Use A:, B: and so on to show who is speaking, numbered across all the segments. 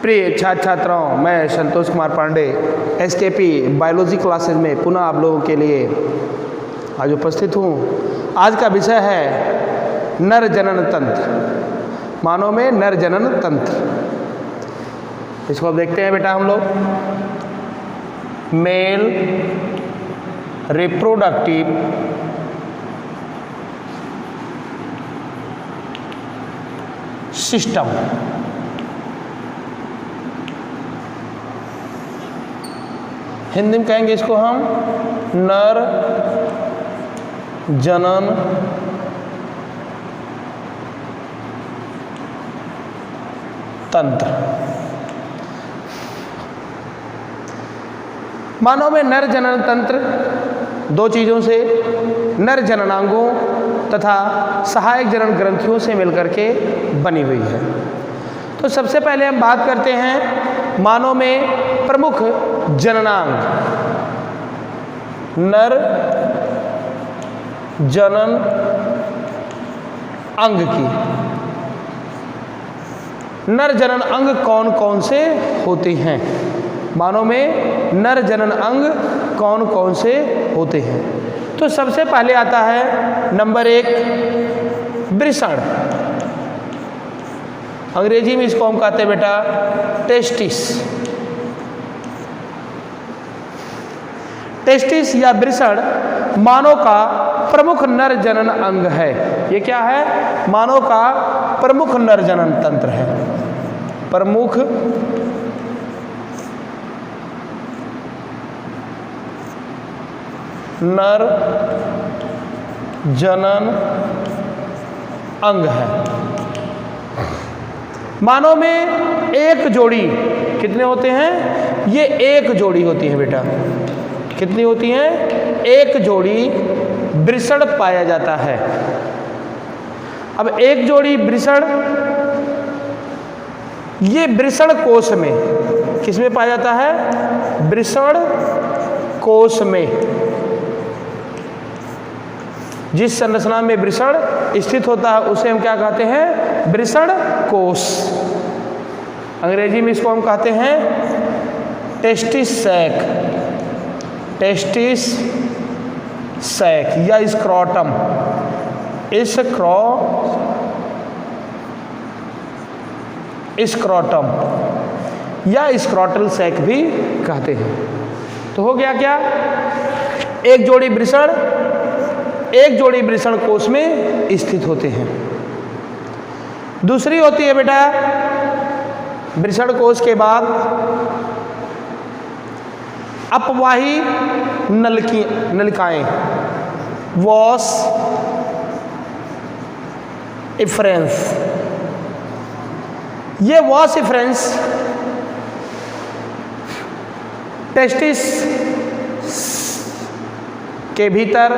A: प्रिय छात्र छात्राओं, मैं Santosh Kumar Pandey SKP biology classes में पुनः आप लोगों के लिए आज उपस्थित हूँ। आज का विषय है नर जनन तंत्र, मानव में नर जनन तंत्र। इसको अब देखते हैं बेटा हम लोग। Male reproductive system. हिंदी में कहेंगे इसको हम नर जनन तंत्र। मानव में नर जनन तंत्र दो चीज़ों से, नर जननांगों तथा सहायक जनन ग्रंथियों से मिलकर के बनी हुई है। तो सबसे पहले हम बात करते हैं मानव में प्रमुख जननांग नर जनन अंग की। नर जनन अंग कौन कौन से होते हैं? मानव में नर जनन अंग कौन कौन से होते हैं? तो सबसे पहले आता है नंबर 1 वृषण। अंग्रेजी में इसको हम कहते हैं बेटा टेस्टिस। टेस्टिस या वृषण मानव का प्रमुख नर जनन अंग है। ये क्या है? मानव का प्रमुख नर जनन तंत्र है। प्रमुख नर जनन अंग है। मानव में एक जोड़ी कितने होते हैं? ये एक जोड़ी होती है बेटा। कितनी होती हैं? एक जोड़ी वृषण पाया जाता है। अब एक जोड़ी वृषण ये वृषण कोश में, किसमें पाया जाता है? वृषण कोश में। जिस संरचना में वृषण स्थित होता है उसे हम क्या कहते हैं? वृषण कोश। अंग्रेजी में इसको हम कहते हैं टेस्टिस सैक। टेस्टिस सैक या स्क्रॉटम। स्क्रॉटम या स्क्रॉटल सैक भी कहते हैं। तो हो गया क्या? एक जोड़ी वृषण कोश में स्थित होते हैं। दूसरी होती है बेटा वृषण कोश के बाद अपवाही नलिकाएं, वॉस इफरेंस। ये वॉस इफरेंस टेस्टिस के भीतर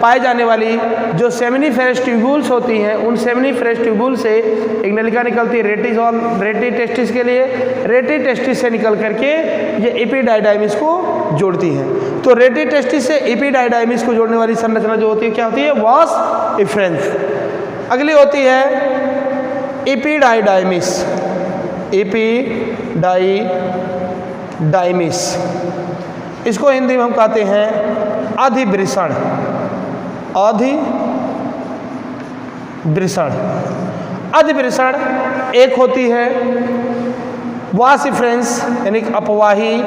A: पाए जाने वाली जो सेमिनिफेरस ट्यूब्यूल्स होती हैं, उन सेमिनिफेरस ट्यूब्यूल से एक नलिका निकलती है रेटी टेस्टिस के लिए। रेटी टेस्टिस से निकल करके ये एपिडाइडाइमिस को जोड़ती हैं। तो रेटी टेस्टिस से एपिडाइडाइमिस को जोड़ने वाली संरचना जो होती है क्या होती है? वॉस इफरेंस। अगली होती है एपिडाइडाइमिस। एपिडाइडाइमिस इसको हिंदी में हम कहते हैं अधिवृषण। अधिवृषण एक होती है वॉस इफरेंस यानी अपवाही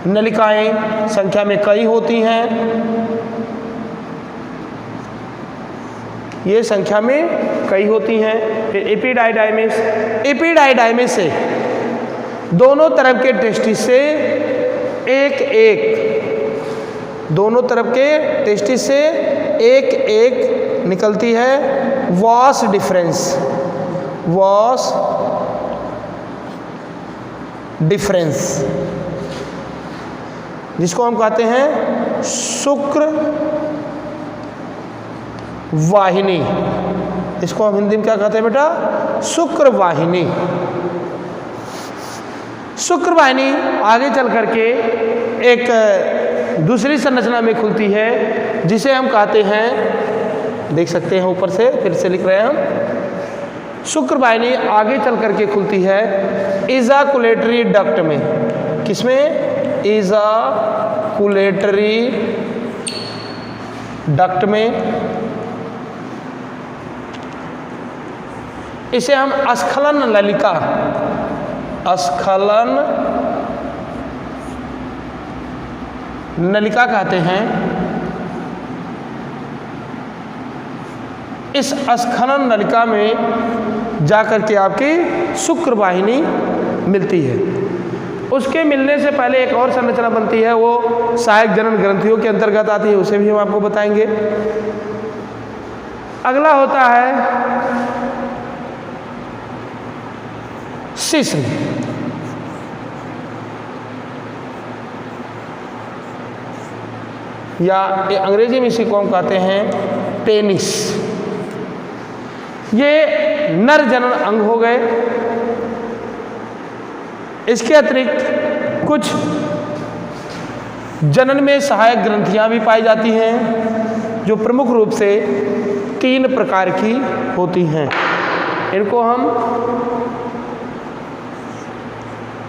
A: नलिकाएं, संख्या में कई होती हैं। ये संख्या में कई होती हैं। फिर एपिडाइडाइमिस से दोनों तरफ के टेस्टिस से एक निकलती है वॉस डिफरेंस, जिसको हम कहते हैं शुक्र वाहिनी। इसको हम हिंदी में क्या कहते हैं बेटा? शुक्र वाहिनी। शुक्र वाहिनी आगे चल करके एक दूसरी संरचना में खुलती है जिसे हम कहते हैं, देख सकते हैं ऊपर से, फिर से लिख रहे हैं हम, शुक्र वाहिनी आगे चल करके खुलती है इजाकुलेटरी डक्ट में। किसमें? इजाकुलेटरी डक्ट में। इसे हम अस्खलन नलिका, अस्खलन नलिका कहते हैं। इस अस्खलन नलिका में जाकर के आपकी शुक्र वाहिनी मिलती है। उसके मिलने से पहले एक और संरचना बनती है, वो सहायक जनन ग्रंथियों के अंतर्गत आती है, उसे भी हम आपको बताएंगे। अगला होता है शिश्न, या अंग्रेजी में इसी को हम कहते हैं पेनिस। ये नर जनन अंग हो गए। इसके अतिरिक्त कुछ जनन में सहायक ग्रंथियां भी पाई जाती हैं, जो प्रमुख रूप से 3 प्रकार की होती हैं। इनको हम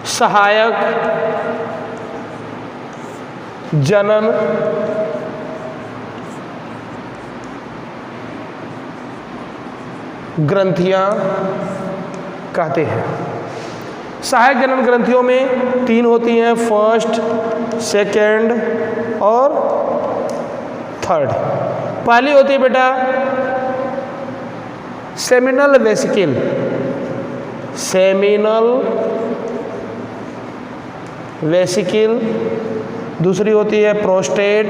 A: सहायक जनन ग्रंथियां कहते हैं। सहायक जनन ग्रंथियों में 3 होती हैं, फर्स्ट, सेकेंड और थर्ड। पहली होती है बेटा सेमिनल वेसिकल, सेमिनल वेसिकल। दूसरी होती है प्रोस्टेट,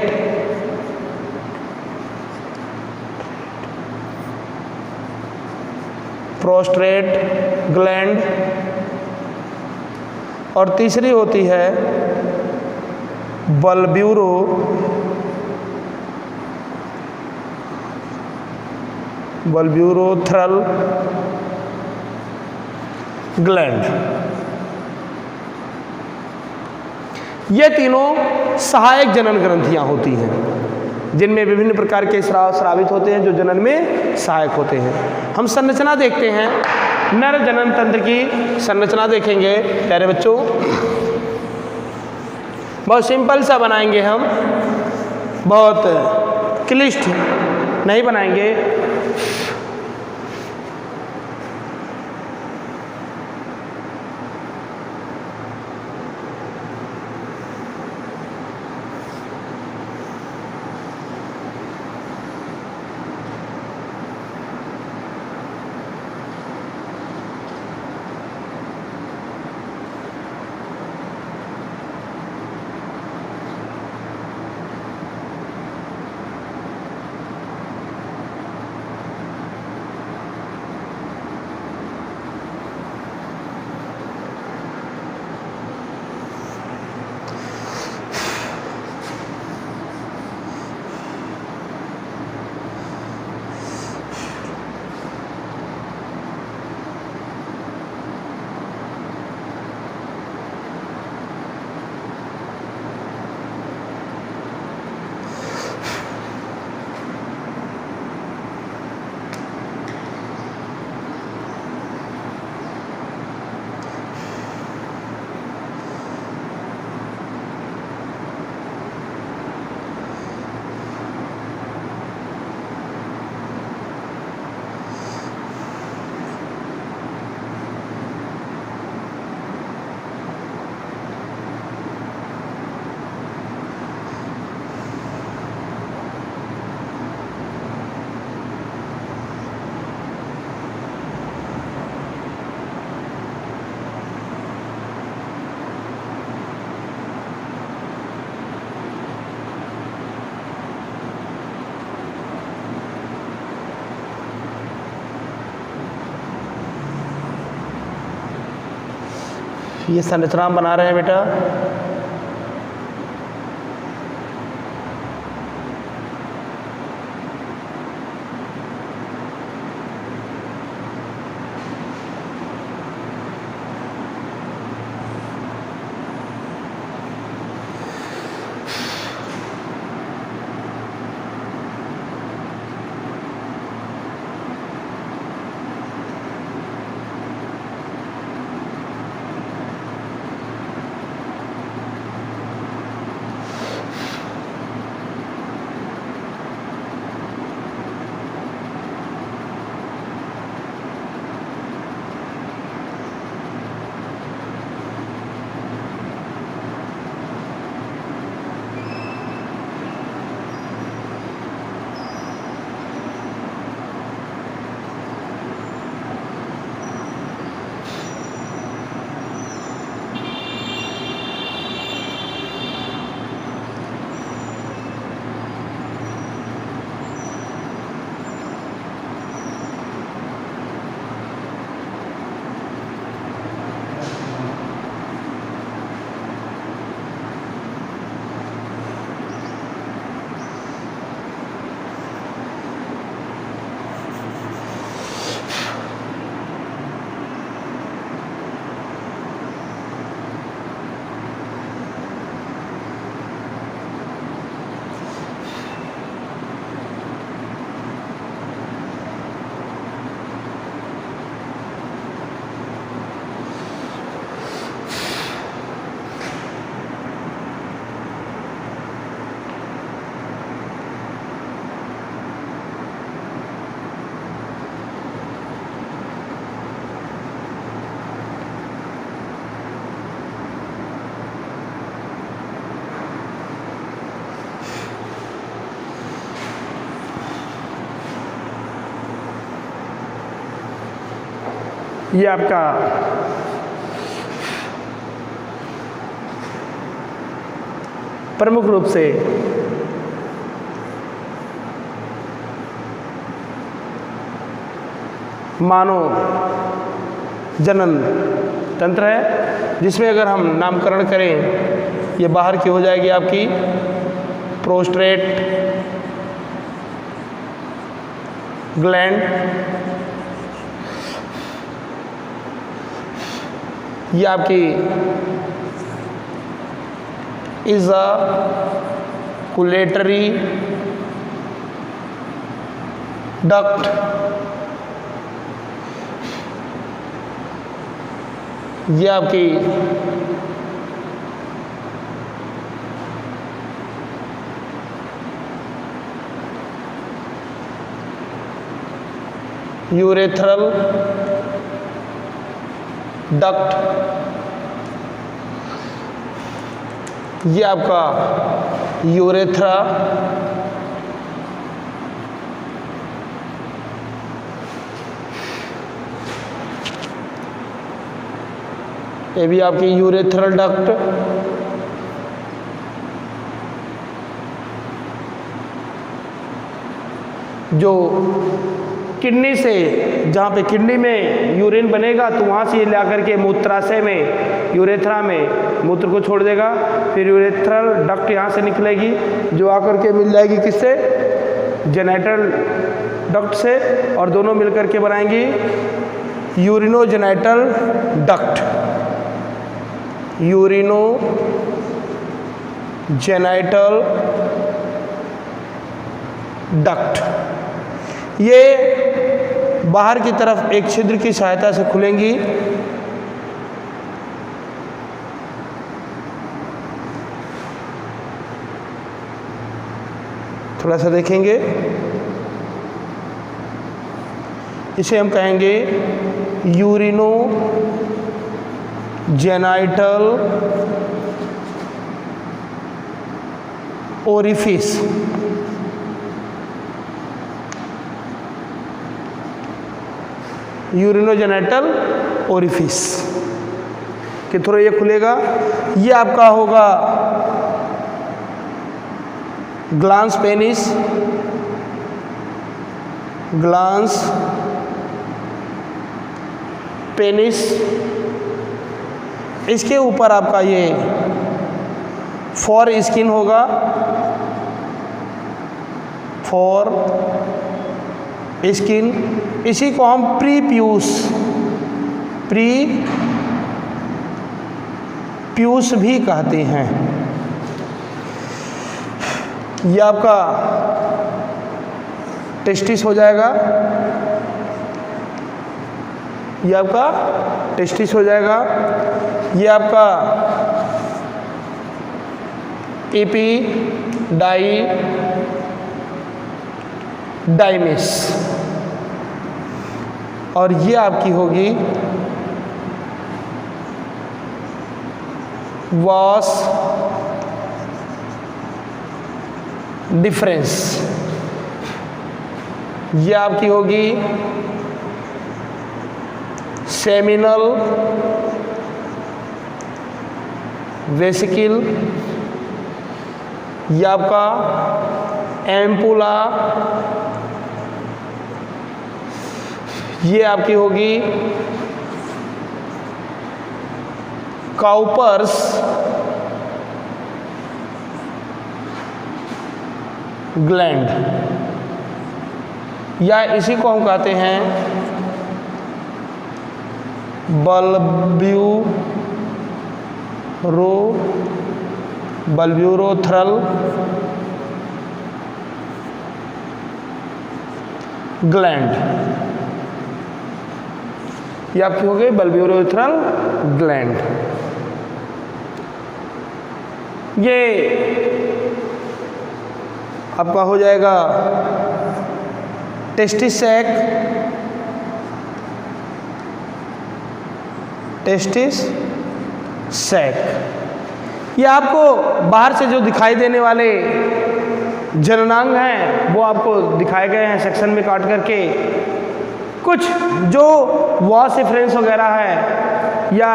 A: प्रोस्टेट ग्लैंड। और तीसरी होती है बल्ब्यूरो बल्ब्यूरोथ्रल ग्लैंड। ये तीनों सहायक जनन ग्रंथियां होती हैं, जिनमें विभिन्न प्रकार के स्राव स्रावित होते हैं, जो जनन में सहायक होते हैं। हम संरचना देखते हैं, नर जनन तंत्र की संरचना देखेंगे प्यारे बच्चों। बहुत सिंपल सा बनाएंगे हम, बहुत क्लिष्ट नहीं बनाएंगे। ये संरचना बना रहे हैं बेटा। ये आपका प्रमुख रूप से मानव जनन तंत्र है, जिसमें अगर हम नामकरण करें, ये बाहर की हो जाएगी आपकी प्रोस्टेट ग्लैंड, ये आपकी इजाकुलेटरी डक्ट, ये आपकी यूरेथ्रल डक्ट, ये आपका यूरेथ्रा, ये भी आपकी यूरेथ्रल डक्ट, जो किडनी से, जहाँ पे किडनी में यूरिन बनेगा तो वहाँ से ये ला करके मूत्राशय में, यूरेथ्रा में मूत्र को छोड़ देगा, फिर यूरेथ्रल डक्ट यहाँ से निकलेगी जो आकर के मिल जाएगी किससे, जेनेटल डक्ट से, और दोनों मिलकर के बनाएंगी यूरिनोजेनेटल डक्ट, यूरिनोजेनेटल डक्ट। ये बाहर की तरफ एक छिद्र की सहायता से खुलेंगी, थोड़ा सा देखेंगे, इसे हम कहेंगे यूरिनोजेनाइटल ओरिफिस। यूरिनोजेनेटल ओरिफिस के थ्रू ये खुलेगा। ये आपका होगा ग्लांस पेनिस, ग्लांस पेनिस, इसके ऊपर आपका ये फॉर स्किन होगा, फॉर स्किन, इसी को हम प्रीप्यूस भी कहते हैं। ये आपका टेस्टिस हो जाएगा, ये आपका टेस्टिस हो जाएगा। ये आपका एपिडाइमिस, और ये आपकी होगी वास डिफरेंस, ये आपकी होगी सेमिनल वेसिकल, ये आपका एम्पुला, ये आपकी होगी काउपर्स ग्लैंड, या इसी को हम कहते हैं बल्ब्यूरोथ्रल ग्लैंड, ये आपकी हो गई बल्ब्यूरोथ्रल ग्लैंड। ये आपका हो जाएगा टेस्टिस सैक, टेस्टिस सैक। ये आपको बाहर से जो दिखाई देने वाले जननांग हैं वो आपको दिखाए गए हैं सेक्शन में काट करके। कुछ जो वॉस इफ्रेंस वगैरह है या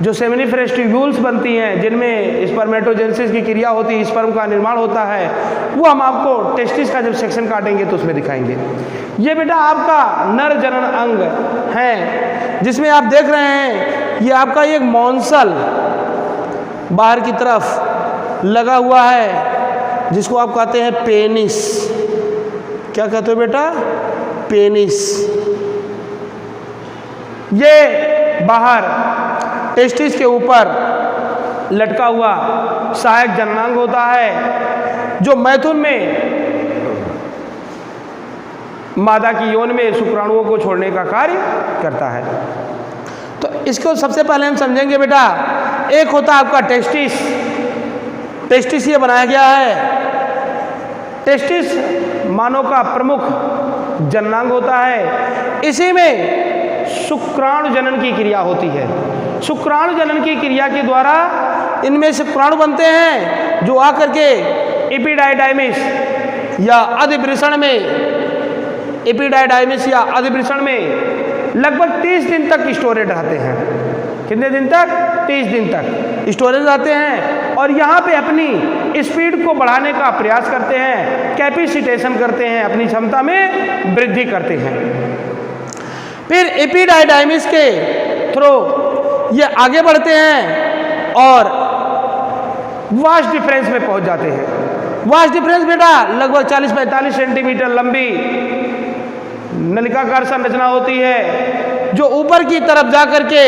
A: जो सेमिनिफेरस ट्यूब्यूल्स बनती हैं जिनमें स्पर्मेटोजेनेसिस की क्रिया होती है, स्पर्म का निर्माण होता है, वो हम आपको टेस्टिस का जब सेक्शन काटेंगे तो उसमें दिखाएंगे। ये बेटा आपका नर जनन अंग है जिसमें आप देख रहे हैं ये आपका एक मॉन्सल बाहर की तरफ लगा हुआ है जिसको आप कहते हैं पेनिस। क्या कहते हो बेटा? पेनिस। ये बाहर टेस्टिस के ऊपर लटका हुआ सहायक जननांग होता है जो मैथुन में मादा की यौन में शुक्राणुओं को छोड़ने का कार्य करता है। तो इसको सबसे पहले हम समझेंगे बेटा। एक होता है आपका टेस्टिस। टेस्टिस ये बनाया गया है। टेस्टिस मानव का प्रमुख जननांग होता है। इसी में शुक्राणु जनन की क्रिया होती है। शुक्राणु जनन की क्रिया के द्वारा इनमें शुक्राणु बनते हैं जो आकर के एपिडाइडाइमिस या अधिवृषण में लगभग 30 दिन तक स्टोरेज रहते हैं। कितने दिन तक? 30 दिन तक स्टोरेज रहते हैं और यहाँ पे अपनी स्पीड को बढ़ाने का प्रयास करते हैं, कैपेसिटेशन करते हैं, अपनी क्षमता में वृद्धि करते हैं। फिर एपिडाइडाइमिस के थ्रू ये आगे बढ़ते हैं और वास्ट डिफरेंस में पहुंच जाते हैं। वास्ट डिफरेंस बेटा लगभग 40-45 सेंटीमीटर लंबी नलिकाकार संरचना होती है जो ऊपर की तरफ जा करके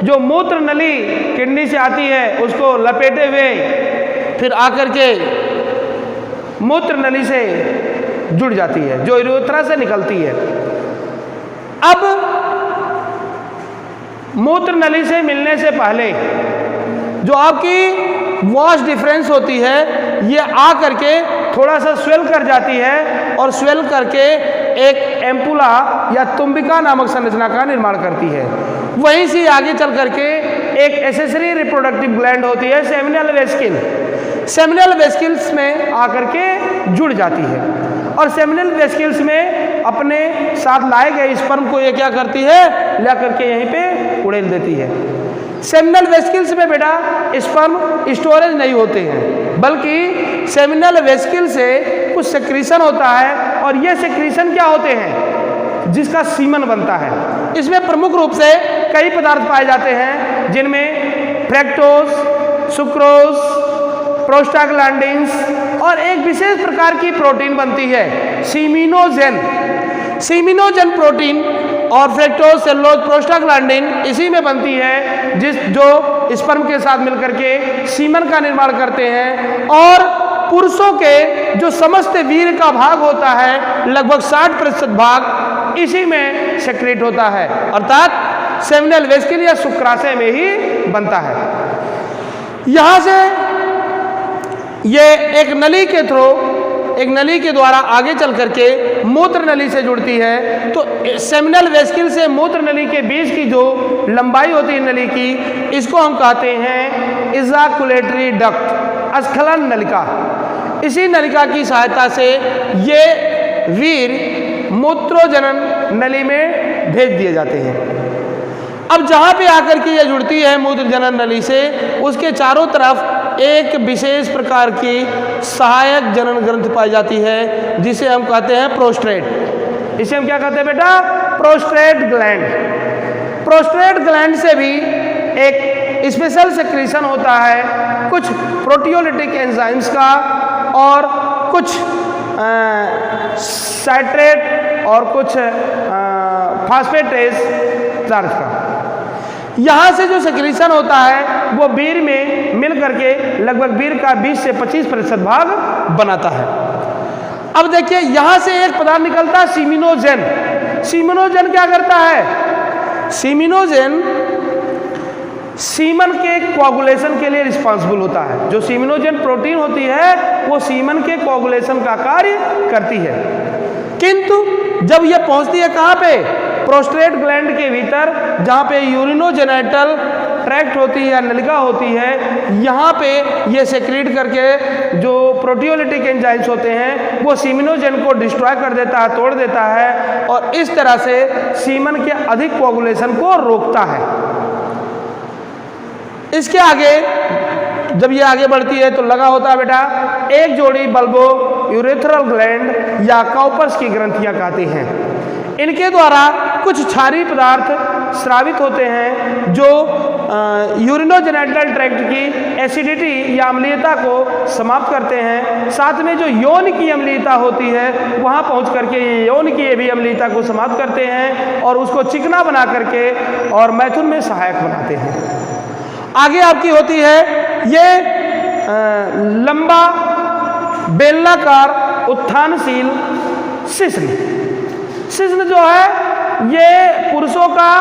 A: जो मूत्र नली किडनी से आती है उसको लपेटे हुए फिर आकर के मूत्र नली से जुड़ जाती है जो यूरेथ्रा से निकलती है। अब मूत्र नली से मिलने से पहले जो आपकी वॉश डिफरेंस होती है ये आ करके थोड़ा सा स्वेल कर जाती है और स्वेल करके एक एम्पुला या तुम्बिका नामक संरचना का निर्माण करती है। वहीं से आगे चल करके एक एसेसरी रिप्रोडक्टिव ग्लैंड होती है सेमिनल वेस्किल। सेमिनल वेस्किल्स में आकर के जुड़ जाती है और सेमिनल वेस्किल्स में अपने साथ लाए गए स्पर्म को ये क्या करती है? ला करके यहीं पे उड़ेल देती है। सेमिनल वेस्किल्स में बेटा स्पर्म स्टोरेज नहीं होते हैं बल्कि सेमिनल वेस्किल से कुछ सेक्रीशन होता है और ये सेक्रीशन क्या होते हैं? जिसका सीमन बनता है। इसमें प्रमुख रूप से कई पदार्थ पाए जाते हैं जिनमें फ्रैक्टोज, सुक्रोज, प्रोस्टाग्लैंडिन्स और एक विशेष प्रकार की प्रोटीन बनती है सीमिनोजेन। सीमिनोजेन प्रोटीन और फ्रैक्टोज, सेलुलोज, प्रोस्टाग्लैंडिन इसी में बनती है जो स्पर्म के साथ मिलकर के सीमन का निर्माण करते हैं। और पुरुषों के जो समस्त वीर्य का भाग होता है लगभग 60% भाग इसी में सेक्रेट होता है अर्थात सेमिनल वेस्किल या शुक्राशय में ही बनता है। यहां से ये एक नली के थ्रू एक नली के द्वारा आगे चल करके मूत्र नली से जुड़ती है। तो सेमिनल वेस्किल से मूत्र नली के बीच की जो लंबाई होती है नली की इसको हम कहते हैं इजाकुलेटरी डक्ट, स्खलन नलिका। इसी नलिका की सहायता से ये वीर मूत्रोजनन नली में भेज दिए जाते हैं। अब जहाँ पे आकर के ये जुड़ती है मूत्रजनन नली से उसके चारों तरफ एक विशेष प्रकार की सहायक जनन ग्रंथि पाई जाती है जिसे हम कहते हैं प्रोस्टेट। इसे हम क्या कहते हैं बेटा? Prostate gland. प्रोस्टेट ग्लैंड से भी एक स्पेशल सेक्रीशन होता है कुछ प्रोटियोलिटिक एंजाइम्स का और कुछ साइट्रेट और कुछ फास्फेटेज पदार्थ का। यहाँ से जो सेक्रीशन होता है वो वीर्य में मिल करके लगभग वीर्य का 20 से 25% भाग बनाता है। अब देखिए यहाँ से एक पदार्थ निकलता है सीमिनोजेन। सीमिनोजेन क्या करता है? सीमिनोजेन सीमन के कोआगुलेशन के लिए रिस्पॉन्सिबल होता है। जो सीमिनोजेन प्रोटीन होती है वो सीमन के कोआगुलेशन का कार्य करती है। किंतु जब यह पहुंचती है कहाँ पे? प्रोस्टेट ग्लैंड के भीतर जहाँ पे यूरिनोजेनिटल ट्रैक्ट होती है या नलिका होती है, यहाँ पे ये सेक्रेट करके जो प्रोटियोलिटिक एंजाइम्स होते हैं वो सीमिनोजेन को डिस्ट्रॉय कर देता है, तोड़ देता है, और इस तरह से सीमन के अधिक कोगुलेशन को रोकता है। इसके आगे जब ये आगे बढ़ती है तो लगा होता है बेटा एक जोड़ी बल्बो यूरेथ्रल ग्लैंड या काउपर्स की ग्रंथियां कहते हैं। इनके द्वारा कुछ क्षारीय पदार्थ स्रावित होते हैं जो यूरिनोजेनिटल ट्रैक्ट की एसिडिटी या अम्लीयता को समाप्त करते हैं। साथ में जो यौन की अम्लीयता होती है वहाँ पहुँच करके ये यौन की भी अम्लीयता को समाप्त करते हैं और उसको चिकना बना करके और मैथुन में सहायक बनाते हैं। आगे आपकी होती है ये लंबा बेलनाकार उत्थानशील शिश्न। शिश्न जो है ये पुरुषों का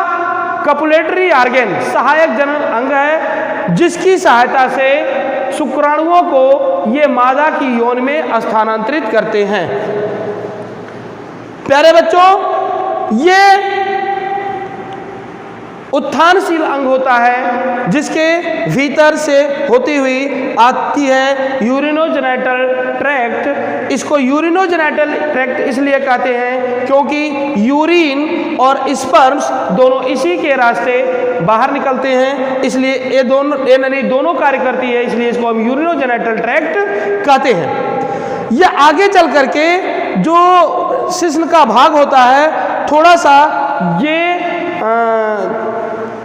A: कपुलेटरी ऑर्गन सहायक जनन अंग है, जिसकी सहायता से शुक्राणुओं को ये मादा की यौन में स्थानांतरित करते हैं। प्यारे बच्चों, ये उत्थानशील अंग होता है जिसके भीतर से होती हुई आती है यूरिनोजेनिटल ट्रैक्ट। इसको यूरिनोजेनिटल ट्रैक्ट इसलिए कहते हैं क्योंकि यूरिन और स्पर्म्स दोनों इसी के रास्ते बाहर निकलते हैं, इसलिए ये दोनों कार्य करती है, इसलिए इसको हम यूरिनोजेनिटल ट्रैक्ट कहते हैं। यह आगे चल करके जो शिश्न का भाग होता है थोड़ा सा ये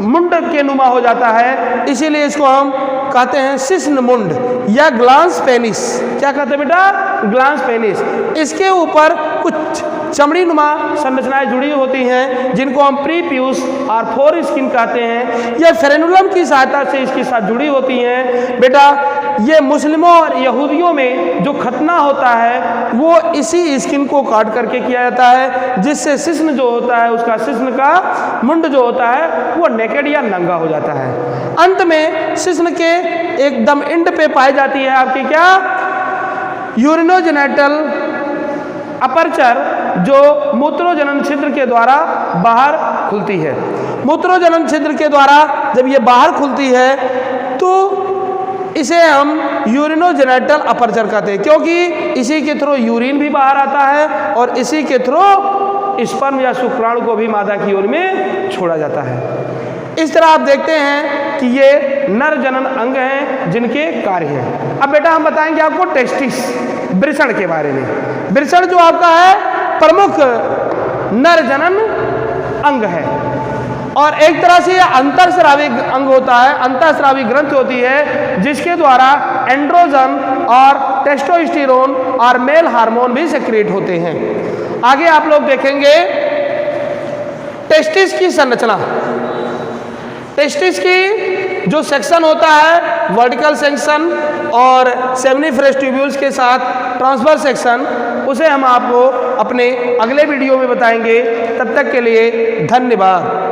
A: मुंड के नुमा हो जाता है, इसीलिए इसको हम कहते हैं शिश्न मुंड या ग्लांस पेनिस। क्या कहते हैं बेटा? Glans penis. इसके ऊपर कुछ चमड़ी नुमा संरचनाएं जुड़ी होती हैं जिनको हम प्रीप्यूस और फोर स्किन कहते हैं। यह फ्रेनुलम की सहायता से इसके साथ जुड़ी होती हैं। बेटा ये मुस्लिमों और यहूदियों में जो खतना होता है वो इसी स्किन को काट करके किया जाता है, जिससे शिश्न जो होता है उसका शिश्न का मुंड जो होता है वो नेकेड या नंगा हो जाता है। अंत में शिश्न के एकदम एंड पे पाई जाती है आपकी क्या? यूरिनोजेनिटल अपर्चर, जो मूत्रोजनन छिद्र के द्वारा बाहर खुलती है। मूत्रोजनन छिद्र के द्वारा जब ये बाहर खुलती है तो इसे हम यूरिनोजेनिटल अपर्चर कहते हैं, क्योंकि इसी के थ्रू यूरिन भी बाहर आता है और इसी के थ्रू स्पर्म या शुक्राणु को भी मादा की ओर में छोड़ा जाता है। इस तरह आप देखते हैं कि ये नर जनन अंग हैं जिनके कार्य हैं। अब बेटा हम बताएंगे आपको टेस्टिस, वृषण के बारे में। वृषण जो आपका है प्रमुख नर जनन अंग है और एक तरह से यह अंतःस्रावी अंग होता है, अंतःस्रावी ग्रंथि होती है जिसके द्वारा एंड्रोजन और टेस्टोस्टेरोन और मेल हार्मोन भी सेक्रेट होते हैं। आगे आप लोग देखेंगे टेस्टिस की संरचना। टेस्टिस की जो सेक्शन होता है वर्टिकल सेक्शन और सेमिनिफरस ट्यूब्यूल्स के साथ ट्रांसवर्स सेक्शन, उसे हम आपको अपने अगले वीडियो में बताएंगे। तब तक के लिए धन्यवाद।